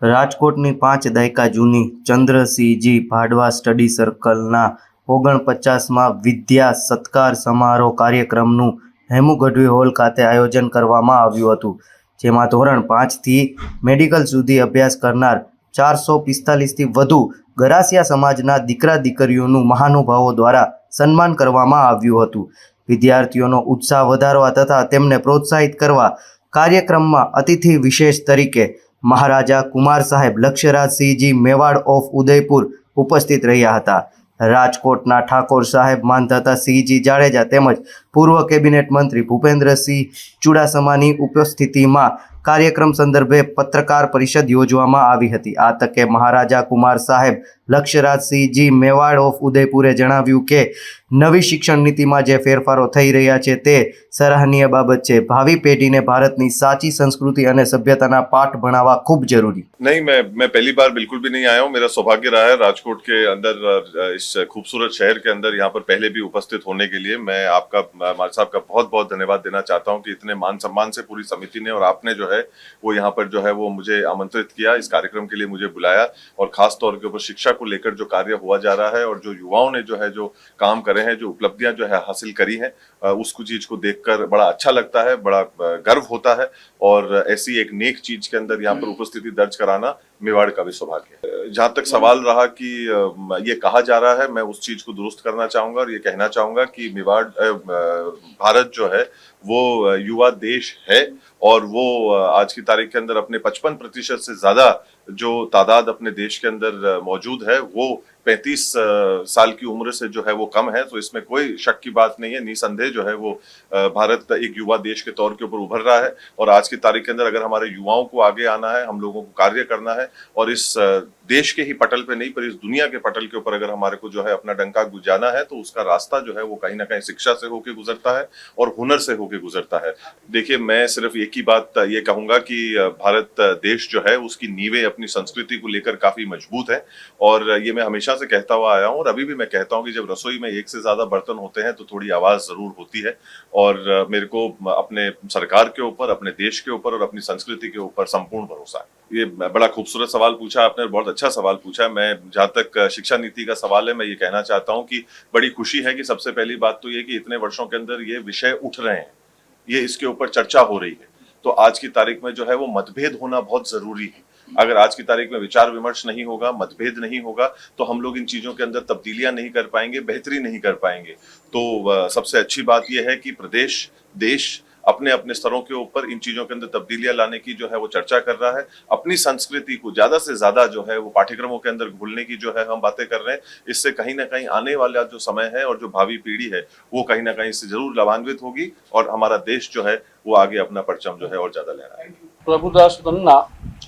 રાજકોટની 5 દાયકા જૂની ચંદ્રસિંહજી ભાડવા સ્ટડી સર્કલના 49માં વિદ્યા સત્કાર સમારોહ કાર્યક્રમનું હેમુ ગઢવી હોલ ખાતે આયોજન કરવામાં આવ્યું હતું, જેમાં ધોરણ 5થી મેડિકલ સુધી અભ્યાસ કરનાર 445થી વધુ ગરાસિયા સમાજના દીકરા દીકરીઓનું મહાનુભાવો દ્વારા સન્માન કરવામાં આવ્યું હતું. વિદ્યાર્થીઓનો ઉત્સાહ વધારવા તથા તેમને પ્રોત્સાહિત કરવા કાર્યક્રમમાં અતિથિ વિશેષ તરીકે મહારાજા કુમાર સાહેબ લક્ષ્યરાજસિંહજી મેવાડ ઓફ ઉદયપુર ઉપસ્થિત રહ્યા હતા. રાજકોટના ઠાકોર સાહેબ માનધાતા સિંહજી જાડેજા તેમજ પૂર્વ કેબિનેટ મંત્રી ભૂપેન્દ્રસિંહ ચુડાસમાની ઉપસ્થિતિમાં કાર્યક્રમ સંદર્ભે પત્રકાર પરિષદ યોજવામાં આવી હતી. આ તકે મહારાજા કુમાર સાહેબ લક્ષ્યરાજસિંહજી મેવાડ ઓફ ઉદયપુરે જણાવ્યું કે નવી શિક્ષણ નીતિમાં જે ફેરફારો થઈ રહ્યા છે તે સરાહનીય બાબત છે. ભાવિ પેઢીને ભારતની સાચી संस्कृति અને સભ્યતાના પાઠ ભણાવવા ખૂબ જરૂરી. नहीं, मैं पहली बार बिल्कुल भी नहीं आया हूँ। मेरा सौभाग्य रहा है राजकोट के अंदर, इस खूबसूरत शहर के अंदर यहाँ पर पहले भी उपस्थित होने के लिए। मैं आपका, माल साहब का बहुत बहुत धन्यवाद देना चाहता हूँ कि इतने मान सम्मान से पूरी समिति ने और आपने जो है वो यहाँ पर जो है वो मुझे आमंत्रित किया, इस कार्यक्रम के लिए मुझे बुलाया, और खास तौर के ऊपर शिक्षा को लेकर जो कार्य हुआ जा रहा है और जो युवाओं ने जो है जो काम करे हैं, जो उपलब्धियां जो है हासिल करी हैं, उसको चीज को देखकर बड़ा अच्छा लगता है, बड़ा गर्व होता है। और ऐसी एक नेक चीज के अंदर यहाँ पर उपस्थिति दर्ज कराना मेवाड़ का भी सौभाग्य है। जहाँ तक सवाल रहा कि ये कहा जा रहा है, मैं उस चीज को दुरुस्त करना चाहूंगा और ये कहना चाहूंगा कि मेवाड़, भारत जो है वो युवा देश है, और वो आज की तारीख के अंदर अपने 55% से ज्यादा जो तादाद अपने देश के अंदर मौजूद है वो 35 साल की उम्र से जो है वो कम है। तो इसमें कोई शक की बात नहीं है, निसंदेह जो है वो भारत एक युवा देश के तौर के ऊपर उभर रहा है। और आज की तारीख के अंदर अगर हमारे युवाओं को आगे आना है, हम लोगों को कार्य करना है, और इस देश के ही पटल पे नहीं पर इस दुनिया के पटल के ऊपर अगर हमारे को जो है अपना डंका गुजाना है, तो उसका रास्ता जो है वो कहीं ना कहीं शिक्षा से होके गुजरता है और हुनर से होके गुजरता है। देखिए, मैं सिर्फ एक ही बात ये कहूंगा कि भारत देश जो है उसकी नींवें अपनी संस्कृति को लेकर काफी मजबूत है, और ये मैं हमेशा से कहता हुआ आया हूँ और अभी भी मैं कहता हूँ कि जब रसोई में एक से ज्यादा बर्तन होते हैं तो थोड़ी आवाज जरूर होती है। और मेरे को अपने सरकार के ऊपर, अपने देश के ऊपर और अपनी संस्कृति के ऊपर संपूर्ण भरोसा है। ये बड़ा खूबसूरत सवाल पूछा आपने, बहुत अच्छा सवाल पूछा। मैं जहाँ तक शिक्षा नीति का सवाल है, मैं ये कहना चाहता हूँ कि बड़ी खुशी है कि सबसे पहली बात तो ये कि इतने वर्षों के अंदर ये विषय उठ रहे हैं, ये इसके ऊपर चर्चा हो रही है। तो आज की तारीख में जो है वो मतभेद होना बहुत जरूरी है। अगर आज की तारीख में विचार विमर्श नहीं होगा, मतभेद नहीं होगा, तो हम लोग इन चीजों के अंदर तब्दीलियां नहीं कर पाएंगे, बेहतरी नहीं कर पाएंगे। तो सबसे अच्छी बात यह है कि प्रदेश, देश अपने अपने स्तरों के ऊपर इन चीजों के अंदर तब्दीलियां लाने की जो है वो चर्चा कर रहा है। अपनी संस्कृति को ज्यादा से ज्यादा जो है वो पाठ्यक्रमों के अंदर घुलने की जो है हम बातें कर रहे हैं। इससे कहीं ना कहीं आने वाला जो समय है और जो भावी पीढ़ी है वो कहीं ना कहीं इससे जरूर लाभान्वित होगी, और हमारा देश जो है वो आगे अपना परचम जो है और ज्यादा लहराएगा। प्रभुदास तन्ना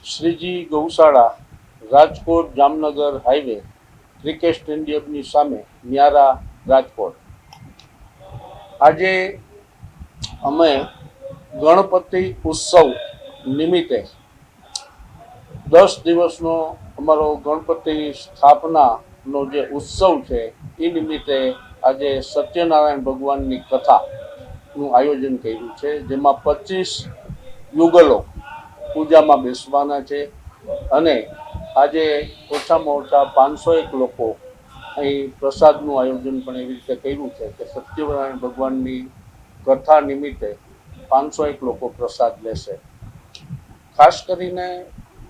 श्रीजी गौशाला राजकोट जामनगर हाईवे क्रिकेट स्टेडियमनी सामे न्यारा राजकोट। आजे अमे गणपति उत्सव निमित्ते 10 दिवसनो अमारो गणपति स्थापनानो जे उत्सव है ए निमित्ते आज सत्यनारायण भगवाननी कथानुं आयोजन कर्युं छे, जेमां 25 युगलो पूजामां बेसवाना छे, अने आजे ओछामां ओछा 501 लोको અહીં પ્રસાદનું આયોજન પણ એવી રીતે કર્યું છે કે સત્યનારાયણ ભગવાનની કથા નિમિત્તે 501 લોકો પ્રસાદ લેશે. ખાસ કરીને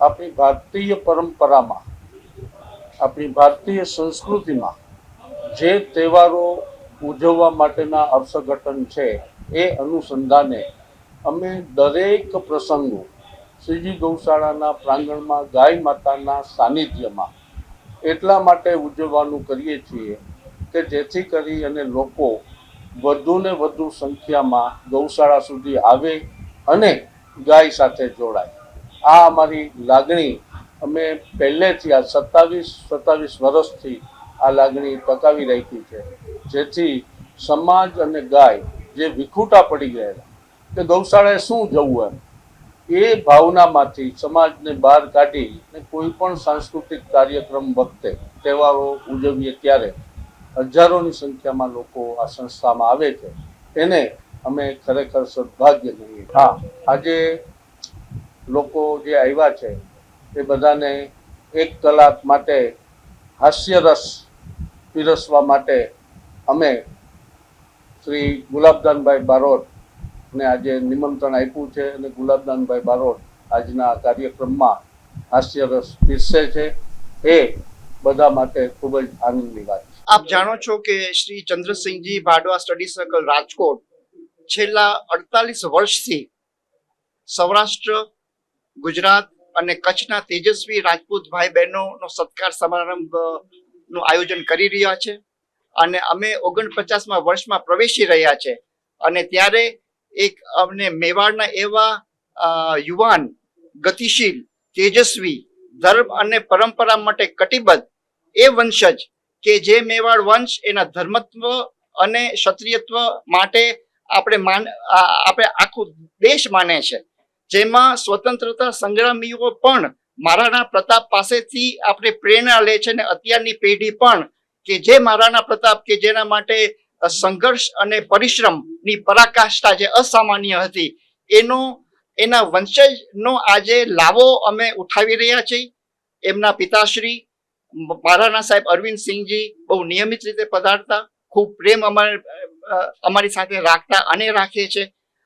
આપણી ભારતીય પરંપરામાં, આપણી ભારતીય સંસ્કૃતિમાં જે તહેવારો ઉજવવા માટેના અર્થઘટન છે એ અનુસંધાને અમે દરેક પ્રસંગો શ્રીજી ગૌશાળાના પ્રાંગણમાં ગાય માતાના સાનિધ્યમાં એટલા માટે ઉજવવાનું કરીએ છીએ કે જેથી કરી અને લોકો વધુને વધુ સંખ્યામાં ગૌશાળા સુધી આવે અને ગાય સાથે જોડાય. આ અમારી લાગણી અમે પહેલેથી આ 27 વર્ષથી આ લાગણી ટકાવી રાખી છે, જેથી સમાજ અને ગાય જે વિખૂટા પડી ગયેલા કે ગૌશાળાએ શું જવું એમ, એ ભાવનામાંથી સમાજને બહાર કાઢી કોઈ પણ સાંસ્કૃતિક કાર્યક્રમ વખતે તહેવારો ઉજવીએ ત્યારે હજારોની સંખ્યામાં લોકો આ સંસ્થામાં આવે છે, એને અમે ખરેખર સદભાગ્ય ગણીએ. હા, આજે લોકો જે આવ્યા છે એ બધાને 1 કલાક માટે હાસ્યરસ પીરસવા માટે અમે શ્રી ગુલાબદાનભાઈ બારોટને આજે નિમંત્રણ આપ્યું છે અને ગુલાબદાનભાઈ બારોટ આજના કાર્યક્રમમાં હાસ્યરસ પીરસે છે. એ બધા માટે ખૂબ જ આનંદની વાત છે. આપ જાણો છો કે શ્રી ચંદ્રસિંહજી ભાડવા સ્ટડી સર્કલ રાજકોટ છેલ્લા 48 વર્ષથી સૌરાષ્ટ્ર, ગુજરાત અને કચ્છના તેજસ્વી રાજપૂત ભાઈ બહેનોનો સત્કાર સમારંભનું આયોજન કરી રહ્યા છે અને અમે 49મા વર્ષમાં પ્રવેશી રહ્યા છે. અને ત્યારે એક અમને મેવાડના એવા યુવાન, ગતિશીલ, તેજસ્વી, ધર્મ અને પરંપરા માટે કટિબદ્ધ એ વંશજ કે જે મેવાડ વંશ એના ધર્મત્વ અને ક્ષત્રિયત્વ માટે આપણે આખું દેશ માને છે, જેમાં સ્વતંત્રતા સંગ્રામીઓ પણ મહારાણા પ્રતાપ પાસેથી આપણે પ્રેરણા લે છે અને અત્યારની પેઢી પણ કે જે મહારાણા પ્રતાપ કે જેના માટે સંઘર્ષ અને પરિશ્રમની પરાકાષ્ઠા જે અસામાન્ય હતી એના વંશજનો આજે લાવો અમે ઉઠાવી રહ્યા છીએ. એમના પિતાશ્રી મહારાણા સાહેબ અરવિંદસિંહજી બહુ નિયમિત રીતે પધારતા, ખૂબ પ્રેમ અમારી સાથે રાખતા અને રાખે છે.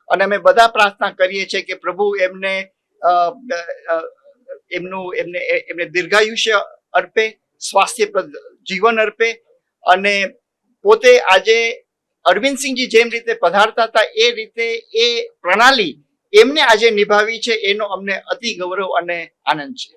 અને અમે બધા પ્રાર્થના કરીએ છીએ કે પ્રભુ એમને દીર્ઘાયુષ્ય અર્પે, સ્વાસ્થ્યપ્રદ જીવન અર્પે. અને પોતે આજે અરવિંદસિંહજી જેમ રીતે પધારતા હતા એ રીતે એ પ્રણાલી એમને આજે નિભાવી છે, એનો અમને અતિ ગૌરવ અને આનંદ છે.